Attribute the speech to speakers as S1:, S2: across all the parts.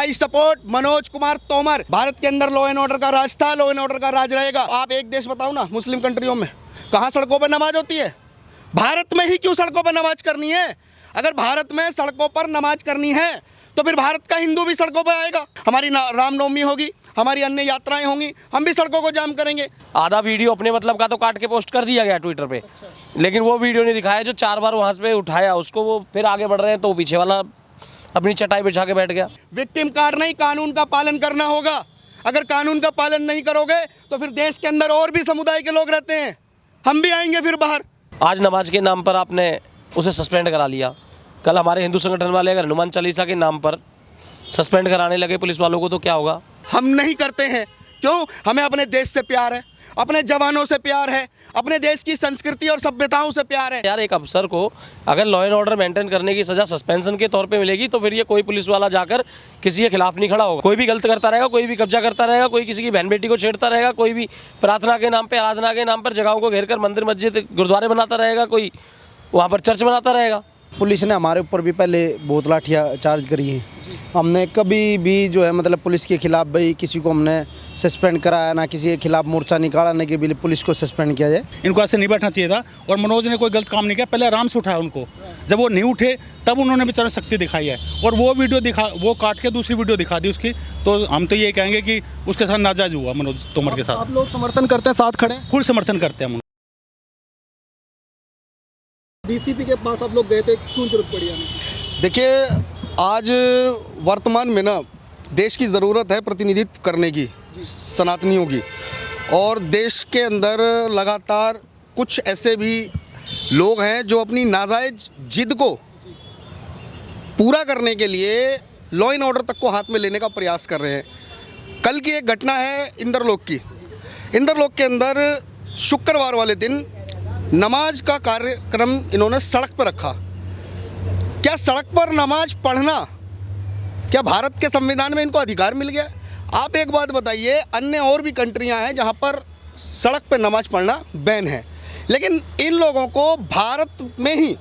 S1: आई support Manoj Kumar Tomar. Bharat के अंदर law and order का राज था, लॉ एंड ऑर्डर का राज रहेगा। आप एक देश बताओ ना, मुस्लिम कंट्रियों में कहाँ सड़कों पर नमाज होती है? भारत में ही क्यों सड़कों पर नमाज करनी है? अगर भारत में सड़कों पर नमाज करनी है तो फिर भारत का हिंदू भी सड़कों पर आएगा। हमारी रामनवमी होगी, हमारी अन्य यात्राएं होंगी, हम भी सड़कों को जाम करेंगे।
S2: आधा वीडियो अपने मतलब का तो काट के पोस्ट कर दिया गया ट्विटर पे, लेकिन वो वीडियो नहीं दिखाया जो 4 बार वहाँ से उठाया उसको, वो फिर आगे बढ़ रहे हैं तो वो पीछे वाला अपनी चटाई बिछा के बैठ गया।
S1: विक्टिम कार्ड नहीं, कानून का पालन करना होगा। अगर कानून का पालन नहीं करोगे तो फिर देश के अंदर और भी समुदाय के लोग रहते हैं, हम भी आएंगे फिर बाहर।
S2: आज नमाज के नाम पर आपने उसे सस्पेंड करा लिया, कल हमारे हिंदू संगठन वाले अगर हनुमान चालीसा के नाम पर सस्पेंड कराने लगे पुलिस वालों को तो क्या होगा?
S1: हम नहीं करते हैं। क्यों? हमें अपने देश से प्यार है, अपने जवानों से प्यार है, अपने देश की संस्कृति और सभ्यताओं से प्यार है।
S2: यार एक अफसर को अगर लॉ एंड ऑर्डर मेंटेन करने की सजा सस्पेंशन के तौर पे मिलेगी तो फिर ये कोई पुलिस वाला जाकर किसी के खिलाफ नहीं खड़ा होगा। कोई भी गलत करता रहेगा, कोई भी कब्जा करता रहेगा, कोई किसी की बहन बेटी को छेड़ता रहेगा, कोई भी प्रार्थना के नाम पे, आराधना के नाम पर जगहों को घेर कर मंदिर मस्जिद गुरुद्वारे बनाता रहेगा, कोई वहाँ पर चर्च बनाता रहेगा।
S3: पुलिस ने हमारे ऊपर भी पहले बहुत लाठियाँ चार्ज करी हैं। हमने कभी भी जो है मतलब पुलिस के खिलाफ भाई किसी को हमने सस्पेंड कराया ना, किसी के खिलाफ मोर्चा निकाला ना कि बिल्कुल पुलिस को सस्पेंड किया जाए।
S4: इनको ऐसे नहीं बैठना चाहिए था। और मनोज ने कोई गलत काम नहीं किया, पहले आराम से उठाया उनको, जब वो नहीं उठे तब उन्होंने बेचारे शक्ति दिखाई है। और वो वीडियो वो काट के दूसरी वीडियो दिखा दी उसकी, तो हम तो ये कहेंगे कि उसके साथ नाजायज हुआ मनोज तोमर के साथ।
S5: आप लोग समर्थन करते हैं, साथ खड़े?
S4: फुल समर्थन करते हैं हम।
S5: डीसीपी के पास आप लोग गए थे, क्यों जरूरत पड़ी हमें?
S1: देखिए, आज वर्तमान में ना देश की ज़रूरत है प्रतिनिधित्व करने की, सनातनियों की। और देश के अंदर लगातार कुछ ऐसे भी लोग हैं जो अपनी नाजायज जिद को पूरा करने के लिए लॉ एंड ऑर्डर तक को हाथ में लेने का प्रयास कर रहे हैं। कल की एक घटना है इंद्रलोक की। इंद्रलोक के अंदर शुक्रवार वाले दिन नमाज का कार्यक्रम इन्होंने सड़क पर रखा। क्या सड़क पर नमाज पढ़ना, क्या भारत के संविधान में इनको अधिकार मिल गया? आप एक बात बताइए, अन्य और भी कंट्रियां हैं जहां पर सड़क पर नमाज पढ़ना बैन है, लेकिन इन लोगों को भारत में ही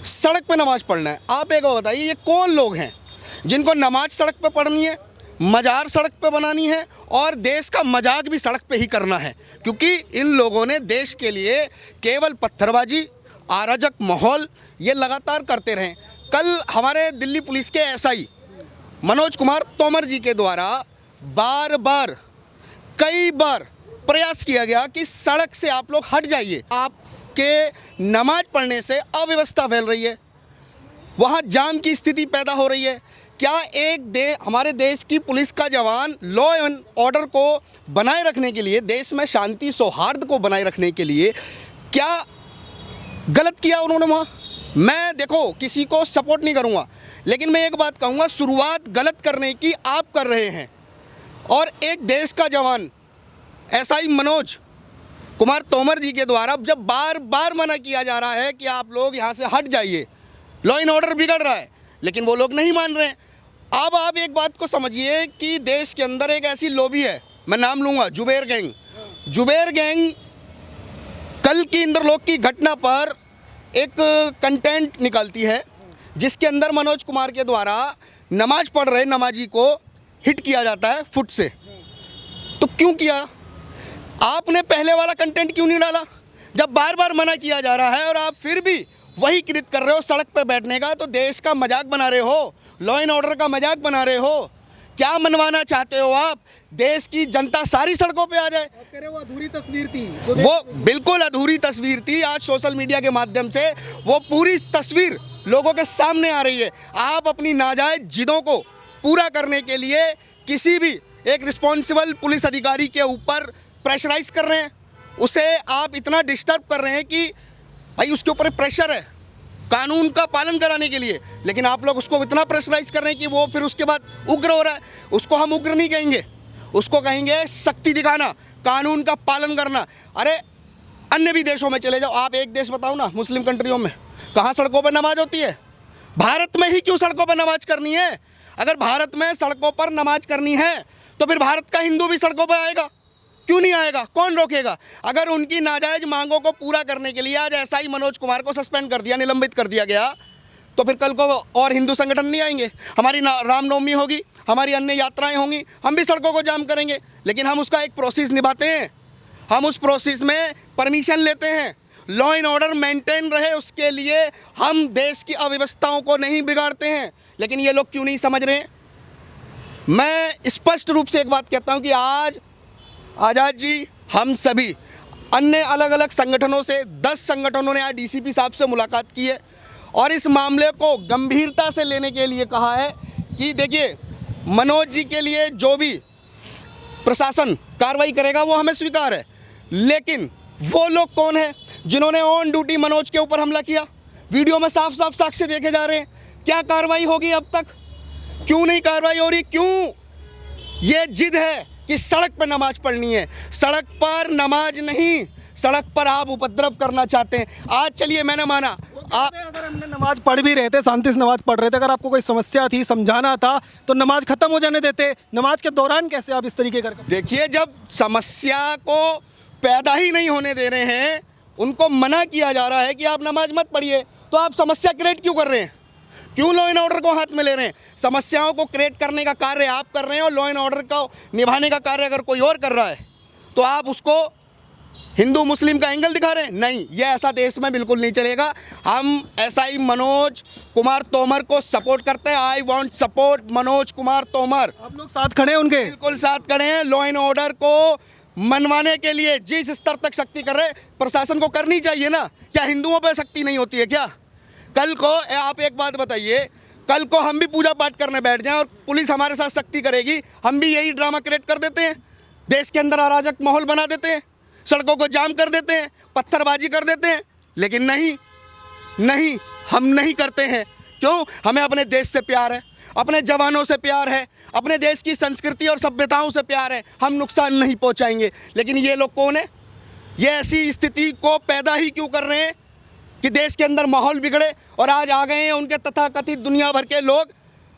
S1: सड़क पर नमाज पढ़ना है। आप एक बात बताइए, ये कौन लोग हैं जिनको नमाज सड़क पर पढ़नी है, मजार सड़क पे बनानी है और देश का मजाक भी सड़क पे ही करना है? क्योंकि इन लोगों ने देश के लिए केवल पत्थरबाजी, अराजक माहौल ये लगातार करते रहे। कल हमारे दिल्ली पुलिस के एसआई मनोज कुमार तोमर जी के द्वारा बार बार कई बार प्रयास किया गया कि सड़क से आप लोग हट जाइए, आपके नमाज पढ़ने से अव्यवस्था फैल रही है, वहाँ जाम की स्थिति पैदा हो रही है। क्या हमारे देश की पुलिस का जवान लॉ एंड ऑर्डर को बनाए रखने के लिए, देश में शांति सौहार्द को बनाए रखने के लिए क्या गलत किया उन्होंने वहाँ? मैं देखो किसी को सपोर्ट नहीं करूँगा, लेकिन मैं एक बात कहूँगा, शुरुआत गलत करने की आप कर रहे हैं। और एक देश का जवान एसआई मनोज कुमार तोमर जी के द्वारा जब बार बार मना किया जा रहा है कि आप लोग यहाँ से हट जाइए, लॉ एंड ऑर्डर बिगड़ रहा है, लेकिन वो लोग नहीं मान रहे हैं। अब आप एक बात को समझिए कि देश के अंदर एक ऐसी लॉबी है, मैं नाम लूँगा, जुबेर गैंग। जुबेर गैंग कल की इंद्रलोक की घटना पर एक कंटेंट निकालती है जिसके अंदर मनोज कुमार के द्वारा नमाज पढ़ रहे नमाजी को हिट किया जाता है फुट से। तो क्यों किया? आपने पहले वाला कंटेंट क्यों नहीं डाला? जब बार बार मना किया जा रहा है और आप फिर भी वही कृत कर रहे हो सड़क पर बैठने का, तो देश का मजाक बना रहे हो, लॉ एंड ऑर्डर का मजाक बना रहे हो। क्या मनवाना चाहते हो आप? देश की जनता सारी सड़कों पे आ जाए?
S5: आप कह रहे हो अधूरी तस्वीर थी,
S1: वो बिल्कुल अधूरी तस्वीर थी। आज सोशल मीडिया के माध्यम से वो पूरी तस्वीर लोगों के सामने आ रही है। आप अपनी नाजायज जिदों को पूरा करने के लिए किसी भी एक रिस्पॉन्सिबल पुलिस अधिकारी के ऊपर प्रेशराइज कर रहे हैं, उसे आप इतना डिस्टर्ब कर रहे हैं कि भाई उसके ऊपर प्रेशर है कानून का पालन कराने के लिए, लेकिन आप लोग उसको इतना प्रेशराइज कर रहे हैं कि वो फिर उसके बाद उग्र हो रहा है। उसको हम उग्र नहीं कहेंगे, उसको कहेंगे शक्ति दिखाना, कानून का पालन करना। अरे अन्य भी देशों में चले जाओ, आप एक देश बताओ ना, मुस्लिम कंट्रियों में कहाँ सड़कों पर नमाज होती है? भारत में ही क्यों सड़कों पर नमाज करनी है? अगर भारत में सड़कों पर नमाज करनी है तो फिर भारत का हिंदू भी सड़कों पर आएगा, क्यों नहीं आएगा? कौन रोकेगा? अगर उनकी नाजायज मांगों को पूरा करने के लिए आज एसआई मनोज कुमार को सस्पेंड कर दिया, निलंबित कर दिया गया, तो फिर कल को और हिंदू संगठन नहीं आएंगे? हमारी रामनवमी होगी, हमारी अन्य यात्राएं होंगी, हम भी सड़कों को जाम करेंगे, लेकिन हम उसका एक प्रोसेस निभाते हैं। हम उस प्रोसेस में परमिशन लेते हैं, लॉ एंड ऑर्डर मेंटेन रहे उसके लिए हम देश की अव्यवस्थाओं को नहीं बिगाड़ते हैं। लेकिन ये लोग क्यों नहीं समझ रहे हैं? मैं स्पष्ट रूप से एक बात कहता हूं कि आज आज़ाद जी, हम सभी अन्य अलग अलग संगठनों से 10 संगठनों ने आज डीसीपी साहब से मुलाकात की है और इस मामले को गंभीरता से लेने के लिए कहा है कि देखिए, मनोज जी के लिए जो भी प्रशासन कार्रवाई करेगा वो हमें स्वीकार है, लेकिन वो लोग कौन है जिन्होंने ऑन ड्यूटी मनोज के ऊपर हमला किया? वीडियो में साफ साफ साक्ष्य देखे जा रहे हैं। क्या कार्रवाई होगी अब तक? क्यों नहीं कार्रवाई हो रही? क्यों ये जिद है कि सड़क पर नमाज पढ़नी है? सड़क पर नमाज नहीं, सड़क पर आप उपद्रव करना चाहते हैं। आज चलिए, मैंने माना आप
S5: अगर हमने नमाज पढ़ भी रहे थे, शांति से नमाज पढ़ रहे थे, अगर आपको कोई समस्या थी, समझाना था, तो नमाज खत्म हो जाने देते। नमाज के दौरान कैसे आप इस तरीके कर?
S1: देखिए, जब समस्या को पैदा ही नहीं होने दे रहे हैं, उनको मना किया जा रहा है कि आप नमाज मत पढ़िए, तो आप समस्या क्रिएट क्यों कर रहे हैं? क्यों लॉ एंड ऑर्डर को हाथ में ले रहे हैं? समस्याओं को क्रिएट करने का कार्य आप कर रहे हैं और लॉ एंड ऑर्डर को निभाने का कार्य अगर कोई और कर रहा है तो आप उसको हिंदू मुस्लिम का एंगल दिखा रहे हैं। नहीं, ये ऐसा देश में बिल्कुल नहीं चलेगा। हम एसआई मनोज कुमार तोमर को सपोर्ट करते हैं। I want support Manoj Kumar Tomar.
S5: आप लोग साथ खड़े हैं उनके?
S1: बिल्कुल साथ खड़े हैं। लॉ एंड ऑर्डर को मनवाने के लिए जिस स्तर तक शक्ति कर रहे, प्रशासन को करनी चाहिए ना। क्या हिंदुओं पर शक्ति नहीं होती है क्या? कल को आप एक बात बताइए, कल को हम भी पूजा पाठ करने बैठ जाएं और पुलिस हमारे साथ सख्ती करेगी, हम भी यही ड्रामा क्रिएट कर देते हैं, देश के अंदर अराजक माहौल बना देते हैं, सड़कों को जाम कर देते हैं, पत्थरबाजी कर देते हैं। लेकिन नहीं, नहीं, हम नहीं करते हैं। क्यों? हमें अपने देश से प्यार है, अपने जवानों से प्यार है, अपने देश की संस्कृति और सभ्यताओं से प्यार है। हम नुकसान नहीं पहुंचाएंगे। लेकिन ये लोग कौन है? ये ऐसी स्थिति को पैदा ही क्यों कर रहे हैं कि देश के अंदर माहौल बिगड़े? और आज आ गए हैं उनके तथाकथित दुनिया भर के लोग,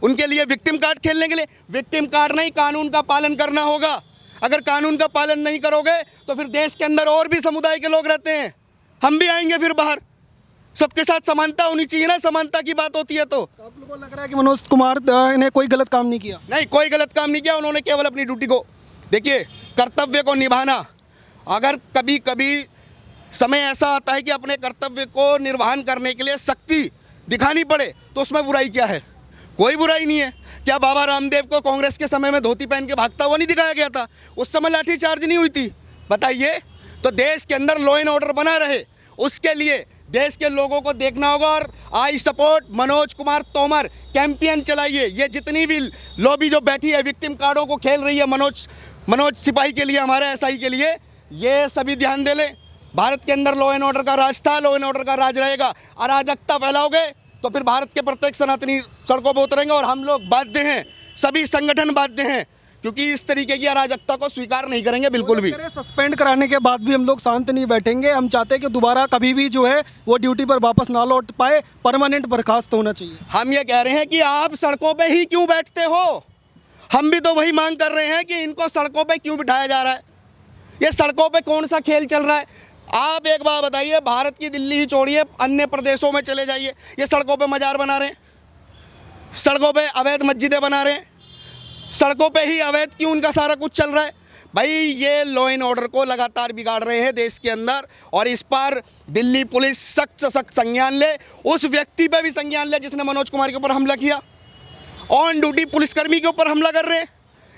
S1: उनके लिए विक्टिम कार्ड खेलने के लिए। विक्टिम कार्ड नहीं, कानून का पालन करना होगा। अगर कानून का पालन नहीं करोगे तो फिर देश के अंदर और भी समुदाय के लोग रहते हैं, हम भी आएंगे फिर बाहर। सबके साथ समानता होनी चाहिए ना, समानता की बात होती है तो।
S5: आप लोगों को लग रहा है कि मनोज कुमार ने कोई गलत काम नहीं किया?
S1: नहीं, कोई गलत काम नहीं किया। उन्होंने केवल अपनी ड्यूटी को, देखिए, कर्तव्य को निभाना। अगर कभी कभी समय ऐसा आता है कि अपने कर्तव्य को निर्वहन करने के लिए शक्ति दिखानी पड़े तो उसमें बुराई क्या है? कोई बुराई नहीं है। क्या बाबा रामदेव को कांग्रेस के समय में धोती पहन के भागता हुआ नहीं दिखाया गया था? उस समय लाठीचार्ज नहीं हुई थी? बताइए। तो देश के अंदर लॉ एंड ऑर्डर बना रहे, उसके लिए देश के लोगों को देखना होगा। और आई सपोर्ट मनोज कुमार तोमर कैंपेन चलाइए। ये जितनी भी लॉबी जो बैठी है, विक्टिम कार्डों को खेल रही है मनोज सिपाही के लिए, हमारे एसआई के लिए, ये सभी ध्यान दे लें। भारत के अंदर लॉ एंड ऑर्डर का राज था, लॉ एंड ऑर्डर का राज रहेगा। अराजकता फैलाओगे तो फिर भारत के प्रत्येक सनातनी सड़कों पर उतरेंगे और हम लोग बाध्य हैं, सभी संगठन बाध्य हैं, क्योंकि इस तरीके की अराजकता को स्वीकार नहीं करेंगे बिल्कुल भी।
S5: सस्पेंड कराने के बाद भी हम लोग शांत नहीं बैठेंगे। हम चाहते हैं कि दोबारा कभी भी जो है वो ड्यूटी पर वापस ना लौट पाए, परमानेंट बर्खास्त होना चाहिए।
S1: हम ये कह रहे हैं कि आप सड़कों पे ही क्यों बैठते हो? हम भी तो वही मांग कर रहे हैं कि इनको सड़कों पे क्यों बिठाया जा रहा है? ये सड़कों पे कौन सा खेल चल रहा है? आप एक बात बताइए, भारत की दिल्ली ही छोड़िए, अन्य प्रदेशों में चले जाइए, ये सड़कों पे मजार बना रहे हैं, सड़कों पे अवैध मस्जिदें बना रहे हैं, सड़कों पे ही अवैध क्यों उनका सारा कुछ चल रहा है? भाई, ये लॉ एंड ऑर्डर को लगातार बिगाड़ रहे हैं देश के अंदर, और इस पर दिल्ली पुलिस सख्त संज्ञान ले। उस व्यक्ति पे भी संज्ञान ले जिसने मनोज कुमार के ऊपर हमला किया। ऑन ड्यूटी पुलिसकर्मी के ऊपर हमला कर रहे हैं।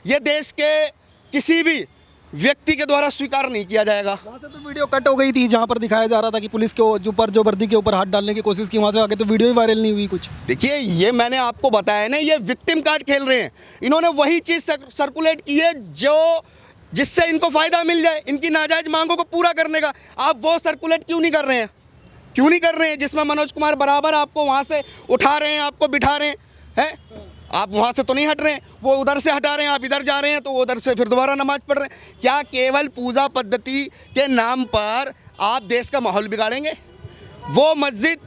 S1: ये देश के किसी भी व्यक्ति के द्वारा स्वीकार नहीं किया जाएगा।
S5: वहाँ से तो वीडियो कट हो गई थी जहाँ पर दिखाया जा रहा था कि पुलिस के ऊपर जो वर्दी के ऊपर हाथ डालने की कोशिश की, वहाँ से आगे तो वीडियो ही वायरल नहीं हुई कुछ।
S1: देखिए, ये मैंने आपको बताया ना, ये विक्टिम कार्ड खेल रहे हैं। इन्होंने वही चीज़ सर्कुलेट की है जिससे इनको फ़ायदा मिल जाए, इनकी नाजायज मांगों को पूरा करने का। आप वो सर्कुलेट क्यों नहीं कर रहे हैं? क्यों नहीं कर रहे हैं जिसमें मनोज कुमार बराबर आपको वहाँ से उठा रहे हैं, आपको बिठा रहे हैं? आप वहाँ से तो नहीं हट रहे हैं, वो उधर से हटा रहे हैं, आप इधर जा रहे हैं तो उधर से फिर दोबारा नमाज पढ़ रहे हैं। क्या केवल पूजा पद्धति के नाम पर आप देश का माहौल बिगाड़ेंगे? वो मस्जिद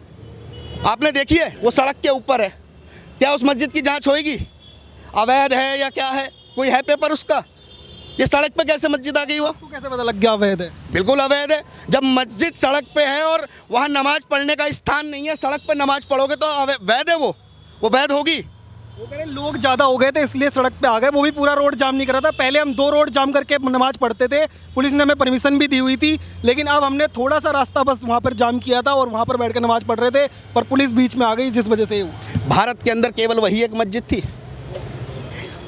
S1: आपने देखी है, वो सड़क के ऊपर है, क्या उस मस्जिद की जांच होएगी? अवैध है या क्या है? कोई है पेपर उसका? ये सड़क पे कैसे मस्जिद आ गई? वो
S5: आपको कैसे पता लग गया अवैध है?
S1: बिल्कुल अवैध है। जब मस्जिद सड़क पे है और वहाँ नमाज पढ़ने का स्थान नहीं है, सड़क पे नमाज पढ़ोगे तो वैध है, वो वैध होगी।
S5: वो कह रहे हैं लोग ज़्यादा हो गए थे इसलिए सड़क पे आ गए, वो भी पूरा रोड जाम नहीं करा था। पहले हम 2 रोड जाम करके नमाज पढ़ते थे, पुलिस ने हमें परमिशन भी दी हुई थी, लेकिन अब हमने थोड़ा सा रास्ता बस वहाँ पर जाम किया था और वहाँ पर बैठ के नमाज पढ़ रहे थे, पर पुलिस बीच में आ गई जिस वजह से
S1: भारत के अंदर केवल वही एक मस्जिद थी।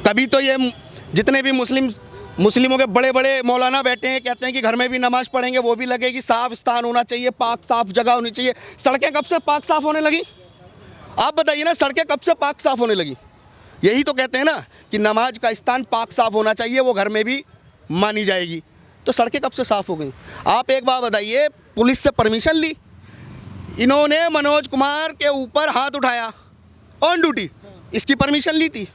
S1: कभी तो ये जितने भी मुस्लिमों के बड़े बड़े मौलाना बैठे हैं, कहते हैं कि घर में भी नमाज पढ़ेंगे, वो भी लगेगी, साफ स्थान होना चाहिए, पाक साफ जगह होनी चाहिए। सड़कें कब से पाक साफ होने लगी? आप बताइए ना, सड़कें कब से पाक साफ होने लगी? यही तो कहते हैं ना कि नमाज का स्थान पाक साफ होना चाहिए, वो घर में भी मानी जाएगी। तो सड़कें कब से साफ हो गई? आप एक बात बताइए, पुलिस से परमिशन ली, इन्होंने मनोज कुमार के ऊपर हाथ उठाया ऑन ड्यूटी, इसकी परमिशन ली थी।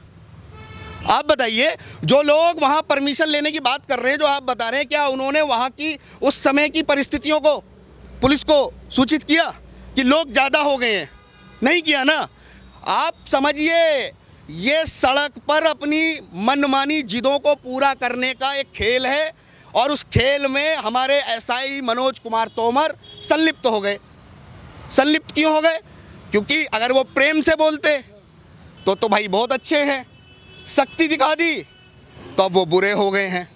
S1: आप बताइए, जो लोग वहाँ परमिशन लेने की बात कर रहे हैं, जो आप बता रहे हैं, क्या उन्होंने वहाँ की उस समय की परिस्थितियों को पुलिस को सूचित किया कि लोग ज़्यादा हो गए हैं? नहीं किया ना। आप समझिए, ये सड़क पर अपनी मनमानी जिदों को पूरा करने का एक खेल है, और उस खेल में हमारे एसआई मनोज कुमार तोमर संलिप्त हो गए। संलिप्त क्यों हो गए? क्योंकि अगर वो प्रेम से बोलते तो भाई बहुत अच्छे हैं, शक्ति दिखा दी तो अब वो बुरे हो गए हैं।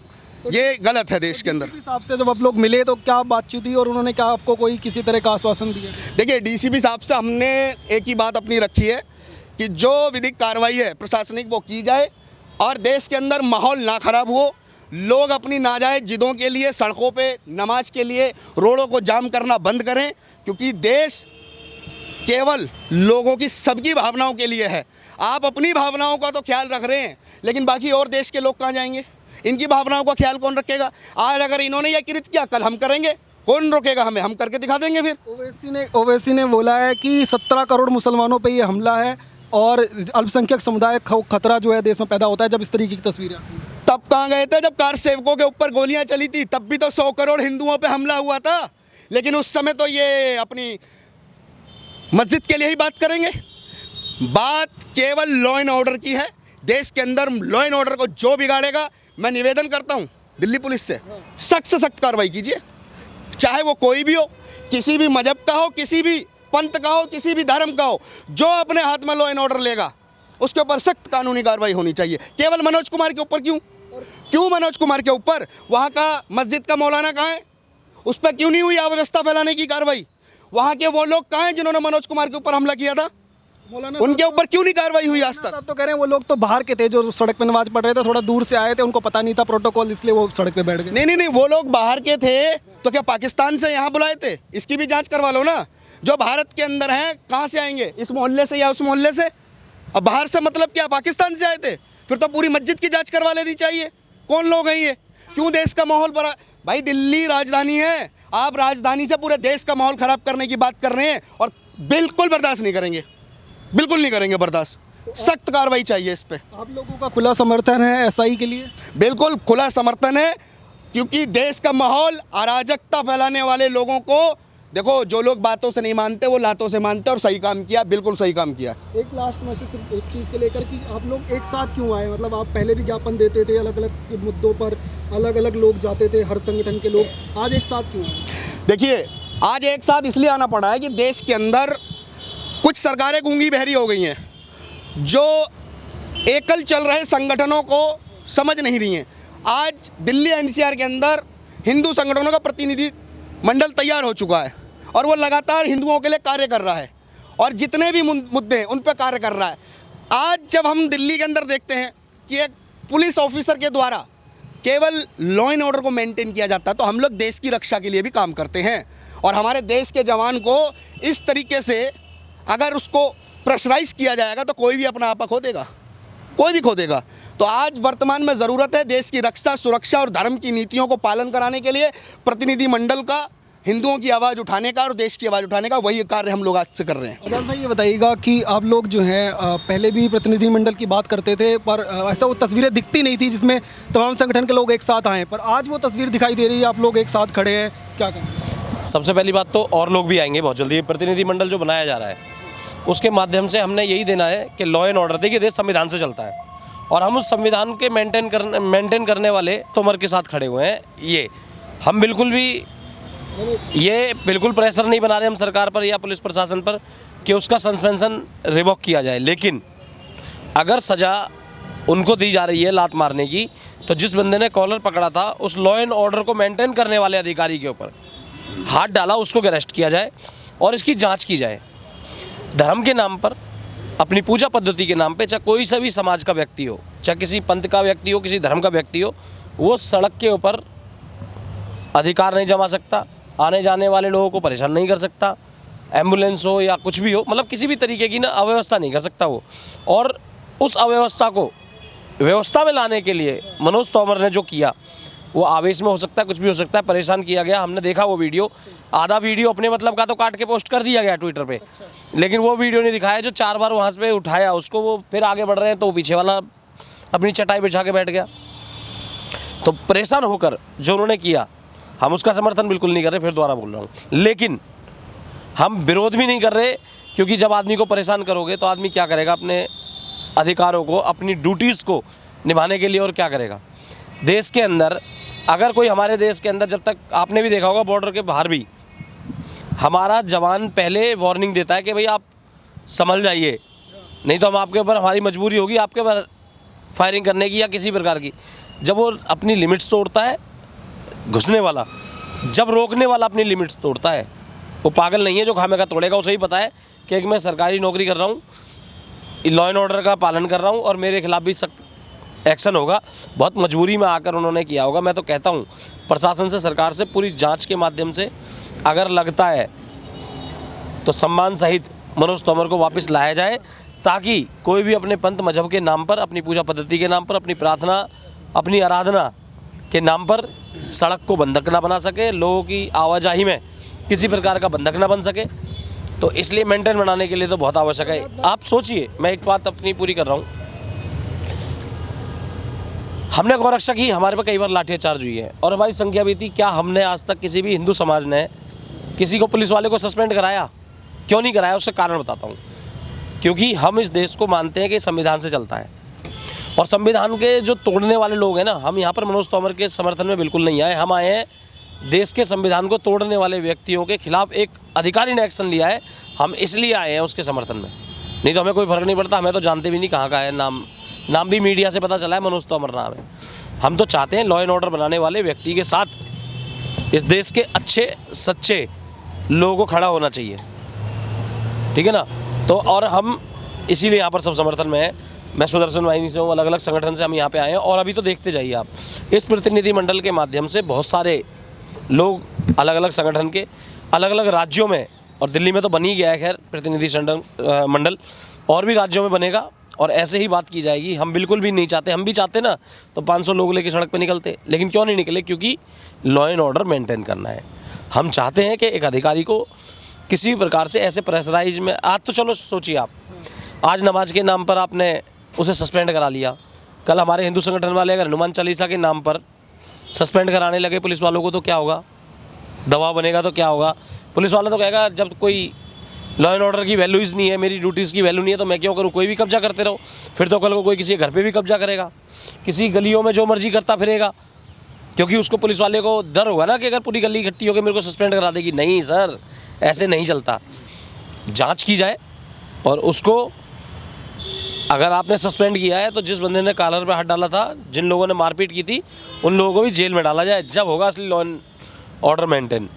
S1: ये गलत है देश के अंदर।
S5: हिसाब से जब आप लोग मिले तो क्या बातचीत हुई और उन्होंने क्या आपको कोई किसी तरह का आश्वासन दिया?
S1: देखिए, डीसीपी साहब से हमने एक ही बात अपनी रखी है कि जो विधिक कार्रवाई है प्रशासनिक वो की जाए, और देश के अंदर माहौल ना खराब हो, लोग अपनी नाजायज़ जिदों के लिए सड़कों पे नमाज के लिए रोडों को जाम करना बंद करें, क्योंकि देश केवल लोगों की सबकी भावनाओं के लिए है। आप अपनी भावनाओं का तो ख्याल रख रहे हैं, लेकिन बाकी और देश के लोग कहाँ जाएंगे? इनकी भावनाओं का ख्याल कौन रखेगा? आज अगर इन्होंने यह कृत्य किया, कल हम करेंगे, कौन रोकेगा हमें? हम करके दिखा देंगे। फिर
S5: ओवैसी ने बोला है कि 17 करोड़ मुसलमानों पे ये हमला है और अल्पसंख्यक समुदाय खतरा जो है देश में पैदा होता है जब इस तरीके की तस्वीरें आती हैं।
S1: तब कहाँ गए थे जब कार सेवकों के ऊपर गोलियां चली थी? तब भी तो 100 करोड़ हिंदुओं पे हमला हुआ था, लेकिन उस समय तो ये अपनी मस्जिद के लिए ही बात करेंगे। बात केवल लॉ एंड ऑर्डर की है। देश के अंदर लॉ एंड ऑर्डर को जो बिगाड़ेगा, मैं निवेदन करता हूँ दिल्ली पुलिस से सख्त कार्रवाई कीजिए, चाहे वो कोई भी हो, किसी भी मजहब का हो, किसी भी पंथ का हो, किसी भी धर्म का हो। जो अपने हाथ में लॉ एंड ऑर्डर लेगा उसके ऊपर सख्त कानूनी कार्रवाई होनी चाहिए। केवल मनोज कुमार के ऊपर क्यों मनोज कुमार के ऊपर? वहाँ का मस्जिद का मौलाना कहाँ है? उस पर क्यों नहीं हुई अव्यवस्था फैलाने की कार्रवाई? वहाँ के वो लोग कहाँ हैं जिन्होंने मनोज कुमार के ऊपर हमला किया था? उनके ऊपर क्यों नहीं कार्रवाई हुई आज तक?
S5: तो कह रहे हैं वो लोग तो बाहर के थे, जो सड़क पे नमाज पढ़ रहे थे, थोड़ा दूर से आए थे, उनको पता नहीं था प्रोटोकॉल, इसलिए वो सड़क पे बैठ गए।
S1: नहीं, वो लोग बाहर के थे तो क्या पाकिस्तान से यहाँ बुलाए थे? इसकी भी जांच करवा लो ना। जो भारत के अंदर हैं कहाँ से आएंगे? इस मोहल्ले से या उस मोहल्ले से? अब बाहर से मतलब क्या, पाकिस्तान से आए थे? फिर तो पूरी मस्जिद की जांच करवा लेनी चाहिए। कौन लोग हैं ये? क्यों देश का माहौल बड़ा? भाई दिल्ली राजधानी है, आप राजधानी से पूरे देश का माहौल खराब करने की बात कर रहे हैं, और बिल्कुल बर्दाश्त नहीं करेंगे, बिल्कुल नहीं करेंगे बर्दाश्त। सख्त कार्रवाई चाहिए इस पे।
S5: आप लोगों का खुला समर्थन है एसआई के लिए?
S1: बिल्कुल खुला समर्थन है, क्योंकि देश का माहौल अराजकता फैलाने वाले लोगों को देखो, जो लोग बातों से नहीं मानते वो लातों से मानते, और सही काम किया, बिल्कुल सही काम किया।
S5: एक लास्ट मैसेज सिर्फ इस चीज़ के लेकर कि आप लोग एक साथ क्यों आए? मतलब आप पहले भी ज्ञापन देते थे, अलग अलग मुद्दों पर अलग अलग लोग जाते थे, हर संगठन के लोग, आज एक साथ क्यों आए?
S1: देखिए, आज एक साथ इसलिए आना पड़ा है कि देश के अंदर कुछ सरकारें गूंगी बहरी हो गई हैं, जो एकल चल रहे संगठनों को समझ नहीं रही हैं। आज दिल्ली एनसीआर के अंदर हिंदू संगठनों का प्रतिनिधि मंडल तैयार हो चुका है, और वो लगातार हिंदुओं के लिए कार्य कर रहा है, और जितने भी मुद्दे हैं उन पर कार्य कर रहा है। आज जब हम दिल्ली के अंदर देखते हैं कि एक पुलिस ऑफिसर के द्वारा केवल लॉ एंड ऑर्डर को मेंटेन किया जाता है, तो हम लोग देश की रक्षा के लिए भी काम करते हैं, और हमारे देश के जवान को इस तरीके से अगर उसको प्रेशराइज किया जाएगा तो कोई भी अपना आपा खो देगा, कोई भी खो देगा। तो आज वर्तमान में ज़रूरत है देश की रक्षा, सुरक्षा और धर्म की नीतियों को पालन कराने के लिए प्रतिनिधि मंडल का, हिंदुओं की आवाज़ उठाने का और देश की आवाज़ उठाने का, वही कार्य हम लोग आज से कर रहे हैं।
S5: आजाद भाई, ये बताइएगा कि आप लोग जो हैं पहले भी प्रतिनिधि मंडल की बात करते थे, पर ऐसा वो तस्वीरें दिखती नहीं थी जिसमें तमाम संगठन के लोग एक साथ आएँ, पर आज वो तस्वीर दिखाई दे रही है, आप लोग एक साथ खड़े हैं, क्या कहें?
S2: सबसे पहली बात तो और लोग भी आएंगे बहुत जल्दी। प्रतिनिधि मंडल जो बनाया जा रहा है उसके माध्यम से हमने यही देना है कि लॉ एंड ऑर्डर, देखिए देश संविधान से चलता है, और हम उस संविधान के मेंटेन करने वाले तोमर के साथ खड़े हुए हैं। ये हम बिल्कुल प्रेशर नहीं बना रहे हम सरकार पर या पुलिस प्रशासन पर कि उसका सस्पेंशन रिवॉक किया जाए, लेकिन अगर सज़ा उनको दी जा रही है लात मारने की, तो जिस बंदे ने कॉलर पकड़ा था उस लॉ एंड ऑर्डर को मेंटेन करने वाले अधिकारी के ऊपर हाथ डाला, उसको अरेस्ट किया जाए और इसकी जांच की जाए। धर्म के नाम पर, अपनी पूजा पद्धति के नाम पे, चाहे कोई सा भी समाज का व्यक्ति हो, चाहे किसी पंथ का व्यक्ति हो, किसी धर्म का व्यक्ति हो, वो सड़क के ऊपर अधिकार नहीं जमा सकता, आने जाने वाले लोगों को परेशान नहीं कर सकता, एम्बुलेंस हो या कुछ भी हो, मतलब किसी भी तरीके की ना अव्यवस्था नहीं कर सकता वो। और उस अव्यवस्था को व्यवस्था में लाने के लिए मनोज तोमर ने जो किया, वो आवेश में हो सकता है, कुछ भी हो सकता है, परेशान किया गया। हमने देखा वो वीडियो, आधा वीडियो अपने मतलब का तो काट के पोस्ट कर दिया गया ट्विटर पे, लेकिन वो वीडियो नहीं दिखाया जो 4 बार वहाँ से उठाया उसको, वो फिर आगे बढ़ रहे हैं तो वो पीछे वाला अपनी चटाई बिछा के बैठ गया। तो परेशान होकर जो उन्होंने किया, हम उसका समर्थन बिल्कुल नहीं कर रहे, फिर दोबारा बोल रहा हूँ, लेकिन हम विरोध भी नहीं कर रहे, क्योंकि जब आदमी को परेशान करोगे तो आदमी क्या करेगा, अपने अधिकारों को, अपनी ड्यूटीज़ को निभाने के लिए और क्या करेगा। देश के अंदर अगर कोई, हमारे देश के अंदर जब तक, आपने भी देखा होगा बॉर्डर के बाहर भी हमारा जवान पहले वार्निंग देता है कि भाई आप संभल जाइए, नहीं तो हम आपके ऊपर, हमारी मजबूरी होगी आपके ऊपर फायरिंग करने की या किसी प्रकार की। जब वो अपनी लिमिट्स तोड़ता है घुसने वाला, जब रोकने वाला अपनी लिमिट्स तोड़ता है, वो पागल नहीं है जो खामे का तोड़ेगा। उसे ही पता है कि एक मैं सरकारी नौकरी कर रहा हूँ, लॉ एंड ऑर्डर का पालन कर रहा हूँ और मेरे खिलाफ भी सख्त एक्शन होगा। बहुत मजबूरी में आकर उन्होंने किया होगा। मैं तो कहता हूँ प्रशासन से, सरकार से पूरी जांच के माध्यम से अगर लगता है तो सम्मान सहित मनोज तोमर को वापस लाया जाए, ताकि कोई भी अपने पंथ मजहब के नाम पर, अपनी पूजा पद्धति के नाम पर, अपनी प्रार्थना, अपनी आराधना के नाम पर सड़क को बंधक ना बना सके, लोगों की आवाजाही में किसी प्रकार का बंधक ना बन सके। तो इसलिए मेंटेन बनाने के लिए तो बहुत आवश्यक है। आप सोचिए, मैं एक बात अपनी पूरी कर रहा हूँ, हमने गौरक्षा की, हमारे पर कई बार लाठीचार्ज हुई है और हमारी संख्या भी थी। क्या हमने आज तक किसी भी हिंदू समाज ने किसी को, पुलिस वाले को सस्पेंड कराया? क्यों नहीं कराया? उसका कारण बताता हूँ। क्योंकि हम इस देश को मानते हैं कि संविधान से चलता है, और संविधान के जो तोड़ने वाले लोग हैं ना, हम यहाँ पर मनोज तोमर के समर्थन में बिल्कुल नहीं आए। हम आए हैं देश के संविधान को तोड़ने वाले व्यक्तियों के खिलाफ। एक अधिकारी ने एक्शन लिया है, हम इसलिए आए हैं उसके समर्थन में, नहीं तो हमें कोई फर्क नहीं पड़ता। हमें तो जानते भी नहीं कहाँ का है, नाम भी मीडिया से पता चला है, मनोज तोमर नाम है। हम तो चाहते हैं लॉ एंड ऑर्डर बनाने वाले व्यक्ति के साथ इस देश के अच्छे सच्चे लोगों को खड़ा होना चाहिए, ठीक है ना। तो और हम इसीलिए यहाँ पर सब समर्थन में है। मैं सुदर्शन वाहिनी से हूँ, अलग अलग संगठन से हम यहाँ पे आए हैं। और अभी तो देखते जाइए आप, इस प्रतिनिधिमंडल के माध्यम से बहुत सारे लोग अलग अलग संगठन के अलग अलग राज्यों में, और दिल्ली में तो बन ही गया है खैर प्रतिनिधि मंडल, और भी राज्यों में बनेगा, और ऐसे ही बात की जाएगी। हम बिल्कुल भी नहीं चाहते, हम भी चाहते ना तो 500 लोग लेके सड़क पे निकलते, लेकिन क्यों नहीं निकले? क्योंकि लॉ एंड ऑर्डर मेंटेन करना है। हम चाहते हैं कि एक अधिकारी को किसी भी प्रकार से ऐसे प्रेशराइज में, आज तो चलो सोचिए आप, आज नमाज के नाम पर आपने उसे सस्पेंड करा लिया, कल हमारे हिंदू संगठन वाले अगर हनुमान चालीसा के नाम पर सस्पेंड कराने लगे पुलिस वालों को तो क्या होगा? दबाव बनेगा तो क्या होगा? पुलिस वाला तो कहेगा जब कोई लॉ एंड ऑर्डर की वैल्यू ही नहीं है, मेरी ड्यूटीज़ की वैल्यू नहीं है, तो मैं क्यों करूँ? कोई भी कब्जा करते रहो, फिर तो कल को कोई किसी के घर पे भी कब्जा करेगा, किसी गलियों में जो मर्जी करता फिरेगा, क्योंकि उसको पुलिस वाले को डर होगा ना कि अगर पूरी गली इकट्ठी होकर मेरे को सस्पेंड करा देगी। नहीं सर, ऐसे नहीं चलता। जांच की जाए और उसको, अगर आपने सस्पेंड किया है तो जिस बंदे ने कॉलर पे हाथ डाला था, जिन लोगों ने मारपीट की थी, उन लोगों को भी जेल में डाला जाए, जब होगा असली लॉ एंड ऑर्डर मेंटेन।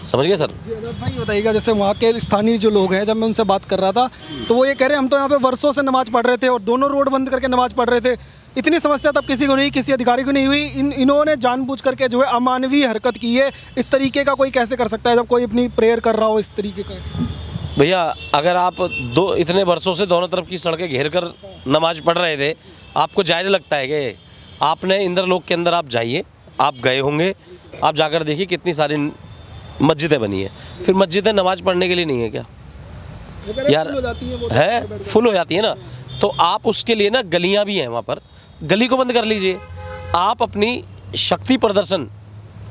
S2: समझ गए सर?
S5: जी आज़ाद भाई बताइएगा, जैसे वहाँ के स्थानीय जो लोग हैं, जब मैं उनसे बात कर रहा था तो वो ये कह रहे हैं हम तो यहाँ पे वर्षों से नमाज पढ़ रहे थे और दोनों रोड बंद करके नमाज पढ़ रहे थे, इतनी समस्या तब किसी को नहीं, किसी अधिकारी को नहीं हुई। इन्होंने जानबूझ करके जो है अमानवीय हरकत की है। इस तरीके का कोई कैसे कर सकता है जब कोई अपनी प्रेयर कर रहा हो इस तरीके का?
S2: भैया अगर आप इतने वर्षों से दोनों तरफ की सड़कें घेर कर नमाज पढ़ रहे थे, आपको जायज़ लगता है कि आपने इंद्रलोक के अंदर आप जाइए, आप गए होंगे, आप जाकर देखिए कितनी सारी मस्जिदें बनी है। फिर मस्जिदें नमाज पढ़ने के लिए नहीं है क्या यार? फुल हो जाती है ना, तो आप उसके लिए ना गलियां भी हैं वहाँ पर, गली को बंद कर लीजिए। आप अपनी शक्ति प्रदर्शन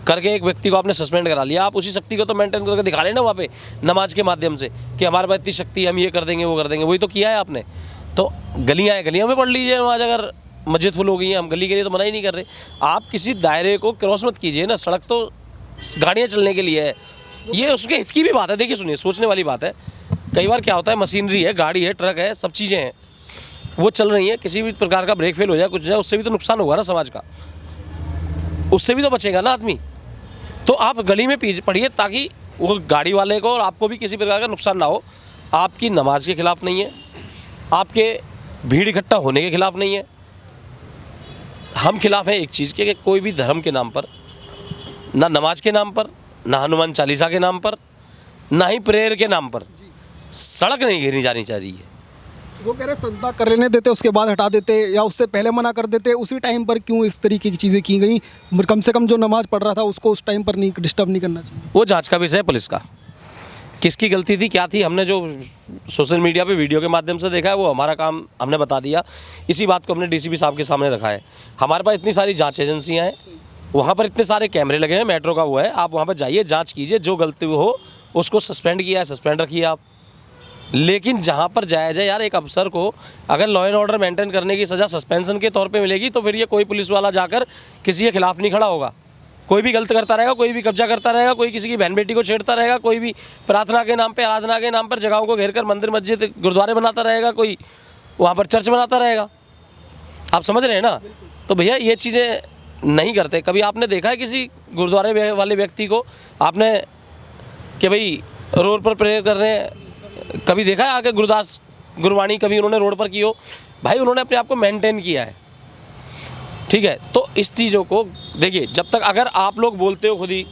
S2: करके एक व्यक्ति को आपने सस्पेंड करा लिया, आप उसी शक्ति को तो मेंटेन करके दिखा रहे हैं ना वहाँ पे नमाज के माध्यम से कि हमारे पास इतनी शक्ति, हम ये कर देंगे वो कर देंगे। वही तो किया है आपने। तो गलियाँ हैं, गलियों में पढ़ लीजिए नमाज। अगर मस्जिद फुल हो गई है, हम गली के लिए तो मना ही नहीं कर रहे। आप किसी दायरे को क्रॉस मत कीजिए ना, सड़क तो गाड़ियाँ चलने के लिए है, ये उसके हित की भी बात है। देखिए सुनिए, सोचने वाली बात है। कई बार क्या होता है, मशीनरी है, गाड़ी है, ट्रक है, सब चीज़ें हैं, वो चल रही हैं, किसी भी प्रकार का ब्रेक फेल हो जाए, कुछ जाए, उससे भी तो नुकसान होगा ना समाज का, उससे भी तो बचेगा ना आदमी। तो आप गली में पढ़िए ताकि वो गाड़ी वाले को और आपको भी किसी प्रकार का नुकसान ना हो। आपकी नमाज के खिलाफ नहीं है, आपके भीड़ इकट्ठा होने के खिलाफ नहीं है। हम खिलाफ हैं एक चीज़ के कि कोई भी धर्म के नाम पर, ना नमाज के नाम पर, ना हनुमान चालीसा के नाम पर, ना ही प्रेयर के नाम पर सड़क नहीं घेरी जानी चाहिए।
S5: वो कह रहे सजदा कर लेने देते, उसके बाद हटा देते, या उससे पहले मना कर देते। उसी टाइम पर क्यों इस तरीके की चीज़ें की गई? कम से कम जो नमाज पढ़ रहा था उसको उस टाइम पर नहीं डिस्टर्ब नहीं करना चाहिए।
S2: वो जांच का विषय है पुलिस का, किसकी गलती थी, क्या थी। हमने जो सोशल मीडिया पे वीडियो के माध्यम से देखा है वो हमारा काम हमने बता दिया। इसी बात को हमने डीसीपी साहब के सामने रखा है। हमारे पास इतनी सारी जांच एजेंसियां हैं, वहाँ पर इतने सारे कैमरे लगे हैं, मेट्रो का हुआ है, आप वहाँ पर जाइए, जांच कीजिए, जो गलती हो उसको सस्पेंड किया है सस्पेंड रखिए आप। लेकिन जहाँ पर जाया जाए यार, एक अफसर को अगर लॉ एंड ऑर्डर मेंटेन करने की सज़ा सस्पेंशन के तौर पे मिलेगी तो फिर ये कोई पुलिस वाला जाकर किसी के खिलाफ नहीं खड़ा होगा। कोई भी गलत करता रहेगा, कोई भी कब्जा करता रहेगा, कोई किसी की बहन बेटी को छेड़ता रहेगा, कोई भी प्रार्थना के नाम पे, आराधना के नाम पर जगहों को घेर कर मंदिर मस्जिद गुरुद्वारे बनाता रहेगा, कोई वहाँ पर चर्च बनाता रहेगा। आप समझ रहे हैं ना? तो भैया ये चीज़ें नहीं करते। कभी आपने देखा है किसी गुरुद्वारे वाले व्यक्ति को आपने कि भाई रोड पर प्रेयर कर रहे हैं, कभी देखा है आके गुरदास गुरबाणी कभी उन्होंने रोड पर की हो? भाई उन्होंने अपने आप को मेंटेन किया है, ठीक है। तो इस चीज़ों को देखिए, जब तक अगर आप लोग बोलते हो खुद ही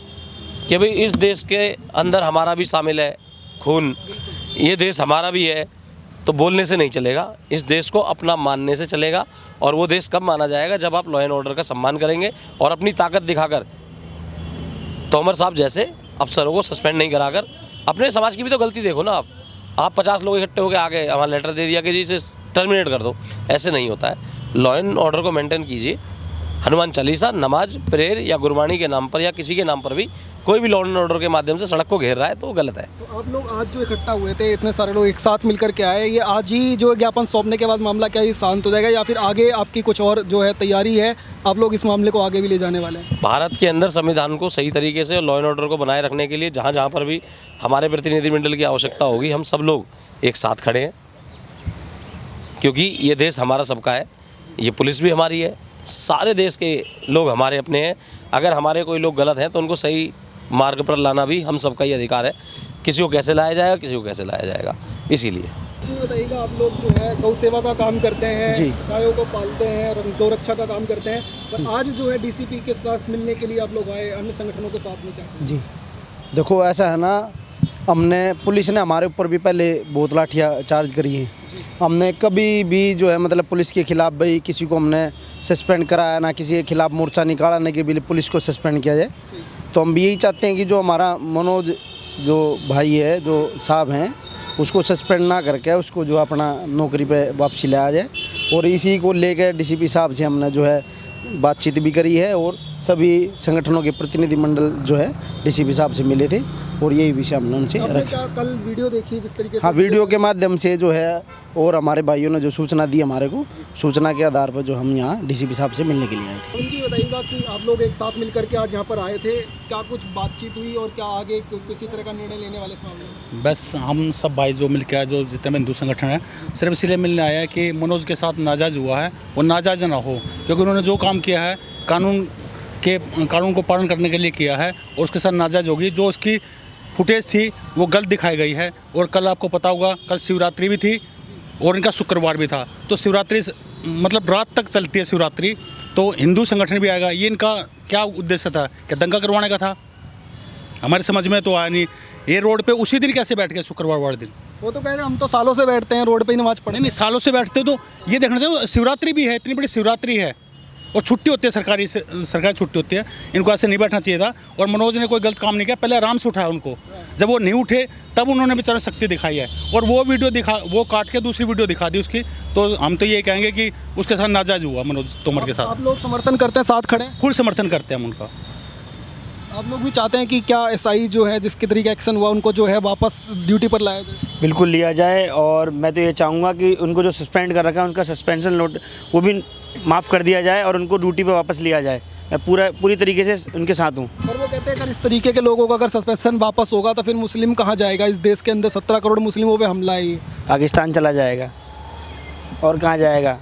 S2: कि भाई इस देश के अंदर हमारा भी शामिल है खून, ये देश हमारा भी है, तो बोलने से नहीं चलेगा। इस देश को अपना मानने से चलेगा। और वो देश कब माना जाएगा? जब आप लॉ एंड ऑर्डर का सम्मान करेंगे और अपनी ताकत दिखाकर तोमर साहब जैसे अफसरों को सस्पेंड नहीं कराकर। अपने समाज की भी तो गलती देखो ना आप 50 लोग इकट्ठे होकर आ गए, हमारा लेटर दे दिया कि जी इसे टर्मिनेट कर दो। ऐसे नहीं होता है। लॉ एंड ऑर्डर को मेंटेन कीजिए। हनुमान चालीसा, नमाज, प्रेयर या गुरबाणी के नाम पर या किसी के नाम पर भी कोई भी लॉ एंड ऑर्डर के माध्यम से सड़क को घेर रहा है तो वो गलत है।
S5: तो आप लोग आज जो इकट्ठा हुए थे, इतने सारे लोग एक साथ मिलकर के आए, ये आज ही जो ज्ञापन सौंपने के बाद मामला क्या ये शांत हो जाएगा, या फिर आगे आपकी कुछ और जो है तैयारी है, आप लोग इस मामले को आगे भी ले जाने वाले हैं?
S2: भारत के अंदर संविधान को सही तरीके से लॉ एंड ऑर्डर को बनाए रखने के लिए जहाँ जहाँ पर भी हमारे प्रतिनिधिमंडल की आवश्यकता होगी, हम सब लोग एक साथ खड़े हैं। क्योंकि ये देश हमारा सबका है, ये पुलिस भी हमारी है, सारे देश के लोग हमारे अपने हैं। अगर हमारे कोई लोग गलत हैं तो उनको सही मार्ग पर लाना भी हम सबका ही अधिकार है। किसी को कैसे लाया जाएगा, किसी को कैसे लाया जाएगा, इसीलिए।
S5: जी बताइएगा, आप लोग जो है गौ सेवा का काम करते हैं,
S3: जी,
S5: गायों को पालते हैं, गौ रक्षा का काम करते हैं, पर आज जो है डीसीपी के साथ मिलने के लिए आप लोग आए, अन्य संगठनों के साथ में क्या?
S3: जी देखो, ऐसा है ना, हमने पुलिस ने हमारे ऊपर भी पहले बहुत लाठियाँ चार्ज करी हैं। हमने कभी भी जो है मतलब पुलिस के खिलाफ भाई किसी को हमने सस्पेंड कराया, ना किसी के खिलाफ मोर्चा निकाला, ना कि बिल्कुल पुलिस को सस्पेंड किया जाए। तो हम भी यही चाहते हैं कि जो हमारा मनोज जो भाई है, जो साहब हैं, उसको सस्पेंड ना करके उसको जो अपना नौकरी पे वापसी लाया जाए। और इसी को लेकर डीसीपी साहब से हमने जो है बातचीत भी करी है और सभी संगठनों के प्रतिनिधिमंडल जो है डीसीपी साहब से मिले थे और यही विषय हमने उनसे
S5: आपने
S3: रखा।
S5: क्या कल वीडियो देखी जिस तरीके से?
S3: हाँ, वीडियो के माध्यम से जो है और हमारे भाइयों ने जो सूचना दी हमारे को, सूचना के आधार पर जो हम यहाँ डीसीपी साहब से मिलने के लिए आए थे।
S5: जी बताइएगा कि आप लोग एक साथ मिलकर के आज यहाँ पर आए थे, क्या कुछ बातचीत हुई और क्या आगे किसी तरह का निर्णय लेने वाले इस मामले में?
S4: बस हम सब भाई जो मिल के आए, जो जितने भी हिंदू संगठन है, सिर्फ इसलिए मिलने आया है कि मनोज के साथ नाजायज हुआ है वो नाजायज ना हो। क्योंकि उन्होंने जो काम किया है कानून को पालन करने के लिए किया है और उसके साथ नाजायज होगी। जो उसकी फुटेज थी वो गलत दिखाई गई है। और कल आपको पता होगा, कल शिवरात्रि भी थी और इनका शुक्रवार भी था। तो शिवरात्रि मतलब रात तक चलती है शिवरात्रि, तो हिंदू संगठन भी आएगा। ये इनका क्या उद्देश्य था? क्या दंगा करवाने का था? हमारे समझ में तो आया नहीं। ये रोड पे उसी दिन कैसे बैठ गए शुक्रवार वाले दिन?
S5: वो तो कह रहे हैं हम तो सालों से बैठते हैं रोड पे ही नमाज पढ़ने।
S4: नहीं, सालों से बैठते तो ये देखना चाहिए। शिवरात्रि भी है, इतनी बड़ी शिवरात्रि है और छुट्टी होती है, सरकारी छुट्टी होती है। इनको ऐसे नहीं बैठना चाहिए था। और मनोज ने कोई गलत काम नहीं किया, पहले आराम से उठाया उनको। जब वो नहीं उठे तब उन्होंने बेचारे शक्ति दिखाई है और वो काट के दूसरी वीडियो दिखा दी उसकी। तो हम तो ये कहेंगे कि उसके साथ नाजायज हुआ मनोज तोमर के साथ।
S5: आप लोग समर्थन करते हैं, साथ खड़े हैं?
S4: फुल समर्थन करते हैं हम उनका।
S5: आप लोग भी चाहते हैं कि क्या एसआई जो है जिसके तरीके एक्शन हुआ उनको जो है वापस ड्यूटी पर लाया जाए?
S6: बिल्कुल लिया जाए। और मैं तो ये चाहूँगा कि उनको जो सस्पेंड कर रखा है उनका सस्पेंशन नोट वो भी माफ़ कर दिया जाए और उनको ड्यूटी पे वापस लिया जाए। मैं पूरी तरीके से उनके साथ हूँ।
S5: पर वो कहते हैं अगर इस तरीके के लोगों का अगर सस्पेंशन वापस होगा तो फिर मुस्लिम कहाँ जाएगा? इस देश के अंदर 17 करोड़ मुस्लिमों पे हमला है।
S6: पाकिस्तान चला जाएगा। और कहाँ जाएगा?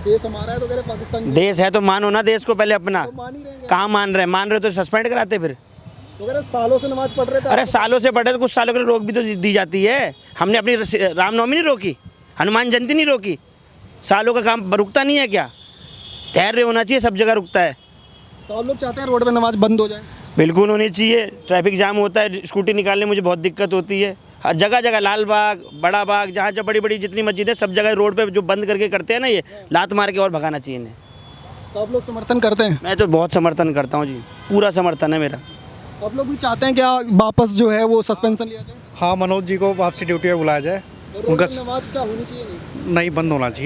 S5: देश हमारा है तो कह रहे पाकिस्तान
S6: देश है तो मानो ना देश को पहले अपना।
S5: मान ही रहेंगे।
S6: कहाँ मान रहे तो सस्पेंड कराते फिर।
S5: तो कह रहे सालों से नमाज पढ़ रहे थे।
S6: अरे सालों से पढ़े तो कुछ सालों के लिए रोक भी तो दी जाती है। हमने अपनी रामनवमी नहीं रोकी, हनुमान जयंती नहीं रोकी, सालों का काम रुकता नहीं है क्या? धैर्य होना चाहिए, सब जगह रुकता है।
S5: तो आप लोग चाहते हैं रोड पे नमाज बंद हो जाए?
S6: बिल्कुल होनी चाहिए। ट्रैफिक जाम होता है, स्कूटी निकालने में मुझे बहुत दिक्कत होती है। हर जगह जगह लाल बाग, बड़ा बाग, जहाँ जहाँ बड़ी बड़ी जितनी मस्जिद है सब जगह रोड पे जो बंद करके करते हैं ना, ये लात मार के और भगाना चाहिए इन्हें।
S5: तो आप लोग समर्थन करते हैं?
S6: मैं तो बहुत समर्थन करता हूँ जी, पूरा समर्थन है मेरा।
S5: आप लोग भी चाहते हैं क्या वापस जो है वो सस्पेंशन लिया जाए?
S7: हाँ, मनोज जी को वापसी ड्यूटी पे बुलाया जाए।
S5: और रोड पे नमाज क्या होनी चाहिए नहीं?
S7: नहीं, बंद होना चाहिए।